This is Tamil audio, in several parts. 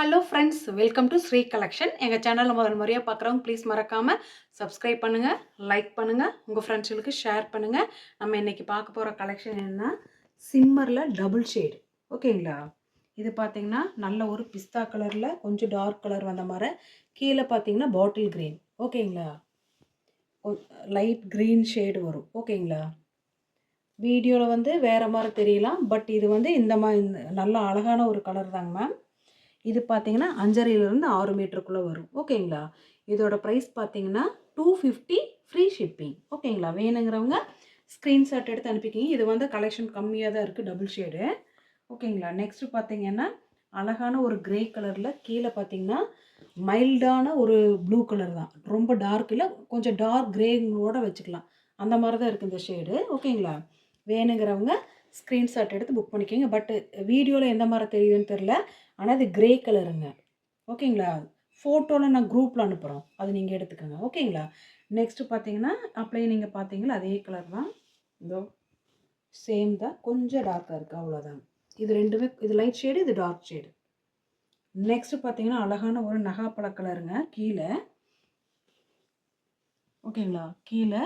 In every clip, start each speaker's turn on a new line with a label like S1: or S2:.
S1: Hello friends, welcome to Sri collection. எங்கள் சேனலில் முதல் முறையாக பார்க்குறவங்க ப்ளீஸ் மறக்காமல் சப்ஸ்கிரைப் பண்ணுங்கள், லைக் பண்ணுங்கள், உங்கள் ஃப்ரெண்ட்ஸுகளுக்கு ஷேர் பண்ணுங்கள். நம்ம இன்றைக்கி பார்க்க போகிற கலெக்ஷன் என்னென்னா சிம்மரில் டபுள் ஷேடு. ஓகேங்களா? இது பார்த்தீங்கன்னா நல்ல ஒரு பிஸ்தா கலரில் கொஞ்சம் டார்க் கலர் வந்த மாதிரி, கீழே பார்த்தீங்கன்னா பாட்டில் க்ரீன். ஓகேங்களா? லைட் க்ரீன் ஷேடு வரும். ஓகேங்களா? வீடியோவில் வந்து வேறு மாதிரி தெரியலாம், பட் இது வந்து இந்த மாதிரி நல்ல அழகான ஒரு கலர் தாங்க மேம். இது பார்த்தீங்கன்னா 5.5லேருந்து 6 மீட்டருக்குள்ளே வரும். ஓகேங்களா? இதோட ப்ரைஸ் பார்த்தீங்கன்னா 250 ஃப்ரீ ஷிப்பிங். ஓகேங்களா? வேணுங்கிறவங்க ஸ்க்ரீன்ஷாட் எடுத்து அனுப்பிக்கிங்க. இது வந்து கலெக்ஷன் கம்மியாக தான் இருக்குது, டபுள் ஷேடு. ஓகேங்களா? நெக்ஸ்ட்டு பார்த்தீங்கன்னா அழகான ஒரு கிரே கலரில் கீழே பார்த்தீங்கன்னா மைல்டான ஒரு ப்ளூ கலர் தான். ரொம்ப டார்க் இல்லை, கொஞ்சம் டார்க் கிரேங்களோட வச்சுக்கலாம். அந்த மாதிரி தான் இருக்குது இந்த ஷேடு. ஓகேங்களா? வேணுங்கிறவங்க ஸ்க்ரீன்ஷாட் எடுத்து புக் பண்ணிக்கோங்க. பட் வீடியோவில் எந்த மாதிரி தெரியுதுன்னு தெரில, ஆனால் இது கிரே கலருங்க. ஓகேங்களா? ஃபோட்டோவில் நான் குரூப்பில் அனுப்புகிறோம், அது நீங்கள் எடுத்துக்கோங்க. ஓகேங்களா? நெக்ஸ்ட்டு பார்த்தீங்கன்னா அப்படியே நீங்கள் பார்த்தீங்களா அதே கலர் தான். இதோ சேம் தான், கொஞ்சம் டார்க்காக இருக்குது, அவ்வளோதாங்க. இது ரெண்டுமே, இது லைட் ஷேடு, இது டார்க் ஷேடு. நெக்ஸ்ட்டு பார்த்தீங்கன்னா அழகான ஒரு நகாப்பழ கலருங்க கீழே. ஓகேங்களா? கீழே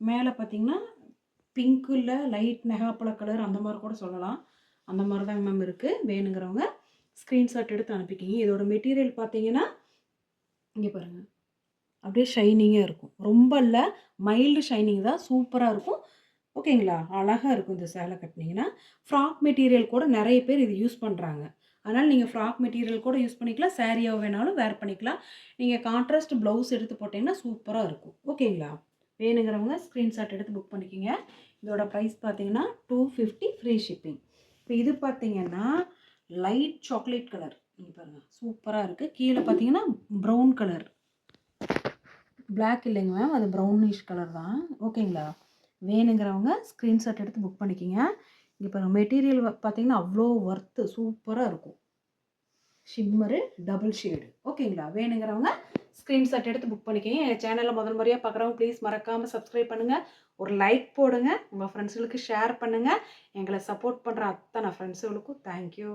S1: மேலே பார்த்தீங்கன்னா பிங்க்கில் லைட் நகாப்பழ கலர் அந்த மாதிரி கூட சொல்லலாம். அந்த மாதிரி தாங்க மேம் இருக்குது. வேணுங்கிறவங்க ஸ்க்ரீன்ஷாட் எடுத்து அனுப்பிக்கிங்க. இதோட மெட்டீரியல் பார்த்தீங்கன்னா இங்கே பாருங்கள், அப்படியே ஷைனிங்காக இருக்கும். ரொம்ப இல்லை, மைல்டு ஷைனிங் தான், சூப்பராக இருக்கும். ஓகேங்களா? அழகாக இருக்கும். இந்த சேலை கட்டினீங்கன்னா ஃப்ராக் மெட்டீரியல் கூட நிறைய பேர் இது யூஸ் பண்ணுறாங்க. அதனால் நீங்கள் ஃப்ராக் மெட்டீரியல் கூட யூஸ் பண்ணிக்கலாம், சாரியாக வேணாலும் வேர் பண்ணிக்கலாம். நீங்கள் கான்ட்ராஸ்ட் ப்ளவுஸ் எடுத்து போட்டிங்கன்னா சூப்பராக இருக்கும். ஓகேங்களா? வேணுங்கிறவங்க ஸ்க்ரீன்ஷாட் எடுத்து புக் பண்ணிக்கிங்க. இதோட ப்ரைஸ் பார்த்தீங்கன்னா 250 ஃப்ரீ ஷிப்பிங். இப்போ இது பார்த்தீங்கன்னா லைட் சாக்லேட் கலர். நீங்கள் பாருங்கள், சூப்பராக இருக்குது. கீழே பார்த்தீங்கன்னா ப்ரௌன் கலர், பிளாக் இல்லைங்க மேம், அது ப்ரௌனிஷ் கலர் தான். ஓகேங்களா? வேணுங்கிறவங்க ஸ்க்ரீன்ஷாட் எடுத்து புக் பண்ணிக்கிங்க. இங்கே பாருங்கள், மெட்டீரியல் பார்த்தீங்கன்னா அவ்வளோ ஒர்த்து, சூப்பராக இருக்கும். ஷிம்மரு டபுள் ஷேடு. ஓகேங்களா? வேணுங்கிறவங்க ஸ்க்ரீன்ஷாட் எடுத்து புக் பண்ணிக்கிங்க. எங்கள் சேனலில் முதல் முறையாக பார்க்குறவங்க ப்ளீஸ் மறக்காமல் சப்ஸ்கிரைப் பண்ணுங்கள், ஒரு லைக் போடுங்க, உங்கள் ஃப்ரெண்ட்ஸுகளுக்கு ஷேர் பண்ணுங்கள். எங்களை சப்போர்ட் பண்ணுற அத்தனை ஃப்ரெண்ட்ஸுகளுக்கும் தேங்க்யூ.